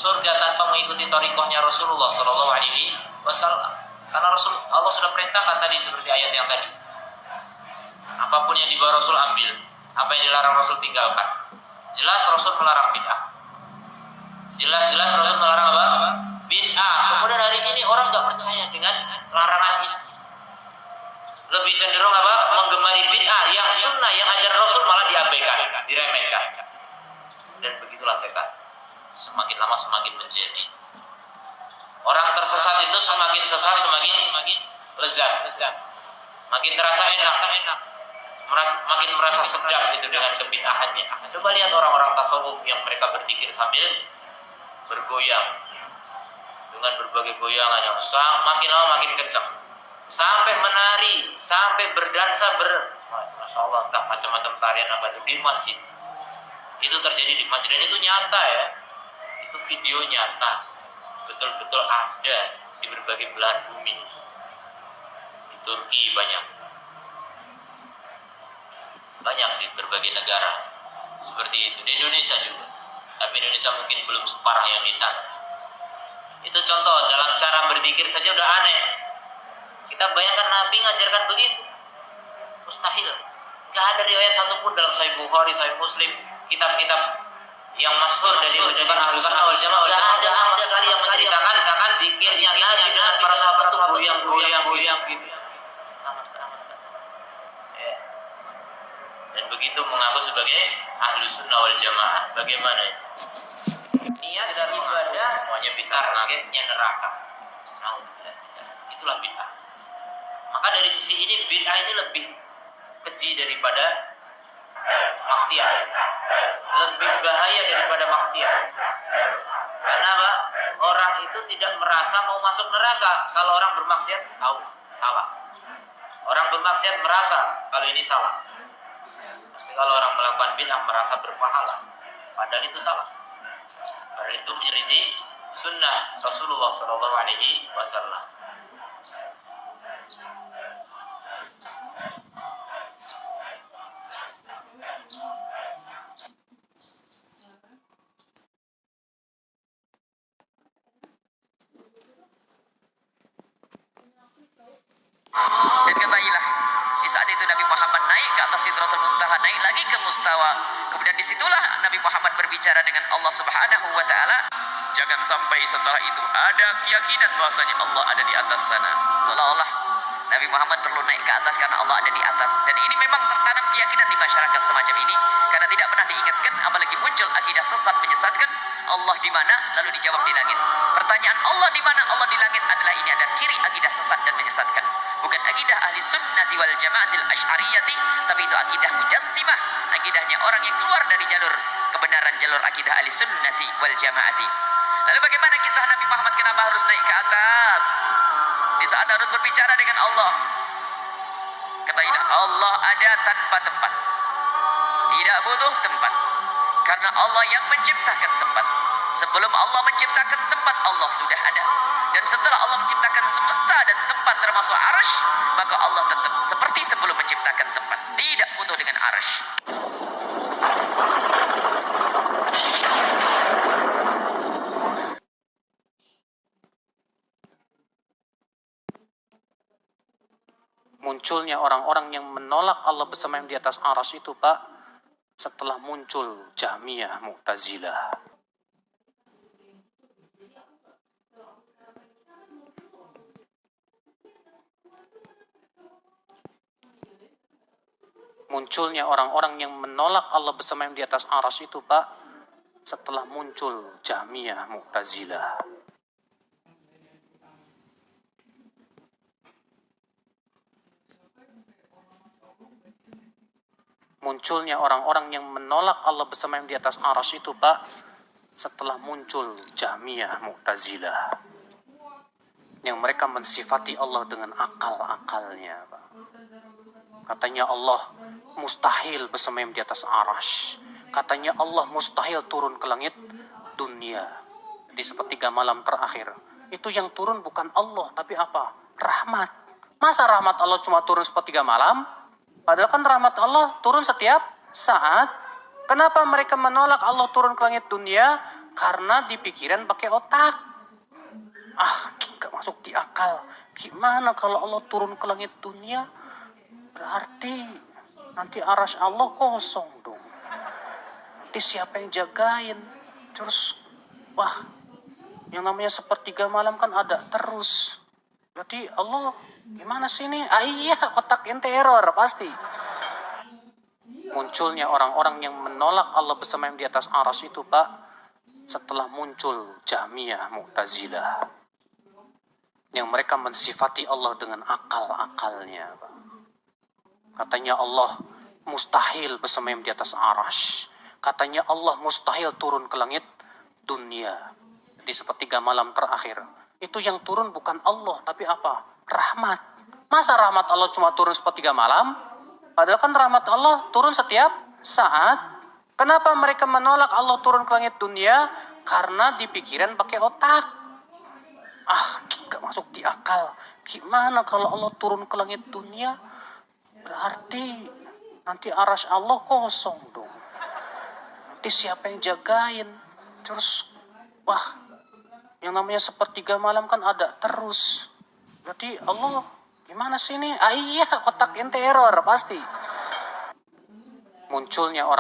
surga tanpa mengikuti thariqahnya Rasulullah Shallallahu Alaihi Wasallam. Karena Allah sudah perintahkan tadi seperti ayat yang tadi. Apapun yang dibawa Rasul ambil, apa yang dilarang Rasul tinggalkan. Jelas Rasul melarang bid'ah. Jelas Rasul melarang apa? Bid'ah. Kemudian hari ini orang nggak percaya dengan larangan itu. Lebih cenderung apa? Menggemari bid'ah yang sunnah, yang ajaran Rasul malah diabaikan, diremehkan. Dan begitulah setan. Semakin lama semakin menjadi. Orang tersesat itu semakin sesat semakin lezat. Makin terasa enak. Makin merasa sedap itu dengan kebid'ahannya. Coba lihat orang-orang tasawuf yang mereka berzikir sambil bergoyang dengan berbagai goyangan yang makin lama makin kencang, sampai menari, sampai berdansa Masya Allah, entah macam-macam tarian apa itu di masjid. Itu terjadi di masjid dan itu nyata ya. Itu video nyata, betul-betul ada di berbagai belahan bumi. Di Turki banyak di berbagai negara seperti itu. Di Indonesia juga, tapi Indonesia mungkin belum separah yang di sana. Itu contoh dalam cara berzikir saja udah aneh. Kita bayangkan Nabi ngajarkan begitu, mustahil. Gak ada riwayat satupun dalam Sahih Bukhari, Sahih Muslim, kitab-kitab yang masyhur dari ucapan Ahlus Sunnah wal Jamaah. Gak ada sama sekali yang menceritakan zikirnya Nabi dengan para sahabat itu goyang gitu. Dan begitu mengaku sebagai Ahlus Sunnah wal Jamaah. Bagaimana ini? Niat dan ibadah semuanya bisa targetnya neraka. Itulah bid'ah. Maka dari sisi ini bid'ah ini lebih keji daripada maksiat, lebih bahaya daripada maksiat. Karena apa? Orang itu tidak merasa mau masuk neraka kalau orang bermaksiat tahu salah. Orang bermaksiat merasa kalau ini salah. Tapi kalau orang melakukan bid'ah merasa berpahala, padahal itu salah. Karena itu menyelisih sunnah Rasulullah Shallallahu Alaihi Wasallam. Dan katailah, di saat itu Nabi Muhammad naik ke atas Sidratul Muntaha, naik lagi ke Mustawa. Kemudian disitulah Nabi Muhammad berbicara dengan Allah Subhanahu wa Ta'ala. Jangan sampai setelah itu ada keyakinan bahwasanya Allah ada di atas sana. Seolah-olah Nabi Muhammad perlu naik ke atas karena Allah ada di atas. Dan ini memang tertanam keyakinan di masyarakat semacam ini, karena tidak pernah diingatkan, apalagi muncul akidah sesat menyesatkan. Allah di mana? Lalu dijawab di langit. Pertanyaan Allah di mana? Allah di langit adalah ini adalah ciri akidah sesat dan menyesatkan. Bukan akidah ahli sunnati wal jamaatil asy'ariyati, tapi itu akidah mujassimah, akidahnya orang yang keluar dari jalur kebenaran, jalur akidah ahli sunnati wal jamaati. Lalu bagaimana kisah Nabi Muhammad kenapa harus naik ke atas? Di saat harus berbicara dengan Allah. Katailah, Allah ada tanpa tempat. Tidak butuh tempat. Karena Allah yang menciptakan tempat. Sebelum Allah menciptakan tempat, Allah sudah ada. Dan setelah Allah menciptakan semesta dan tempat termasuk arsy, maka Allah tetap seperti sebelum menciptakan tempat. Tidak butuh dengan arsy. Munculnya orang-orang yang menolak Allah bersemayam di atas arsy itu, Pak, setelah muncul Jahmiyah, Mu'tazilah. Munculnya orang-orang yang menolak Allah bersemayam di atas arsy itu, Pak, setelah muncul Jahmiyah, Mu'tazilah. Munculnya orang-orang yang menolak Allah bersemayam di atas arsy itu, Pak, setelah muncul Jahmiyah, Mu'tazilah, yang mereka mensifati Allah dengan akal-akalnya, Pak. Katanya Allah mustahil bersemayam di atas arsy. Katanya Allah mustahil turun ke langit dunia di sepertiga malam terakhir. Itu yang turun bukan Allah, tapi apa? Rahmat. Masa rahmat Allah cuma turun sepertiga malam? Padahal kan rahmat Allah turun setiap saat. Kenapa mereka menolak Allah turun ke langit dunia? karena di pikiran pakai otak. Gak masuk di akal. Gimana kalau Allah turun ke langit dunia? Berarti nanti arasy Allah kosong dong. Nanti siapa yang jagain? Terus, yang namanya sepertiga malam kan ada terus. Berarti Allah gimana sih ini? Iya, otak ente error pasti. Munculnya orang-orang yang menolak Allah bersemayam di atas arasy itu, Pak, setelah muncul Jahmiyah, Mu'tazilah, yang mereka mensifati Allah dengan akal-akalnya, Pak. Katanya Allah mustahil bersemayam di atas arasy. Katanya Allah mustahil turun ke langit dunia di sepertiga malam terakhir. Itu yang turun bukan Allah, tapi apa? Rahmat. Masa rahmat Allah cuma turun sepertiga malam? Padahal kan rahmat Allah turun setiap saat. Kenapa mereka menolak Allah turun ke langit dunia? Karena di pikiran pakai otak. Gak masuk di akal. Gimana kalau Allah turun ke langit dunia? Berarti nanti arasy Allah kosong dong. Nanti siapa yang jagain? Terus, yang namanya sepertiga malam kan ada terus. Berarti Allah gimana sih ini? Iya, otak ente error pasti. Munculnya orang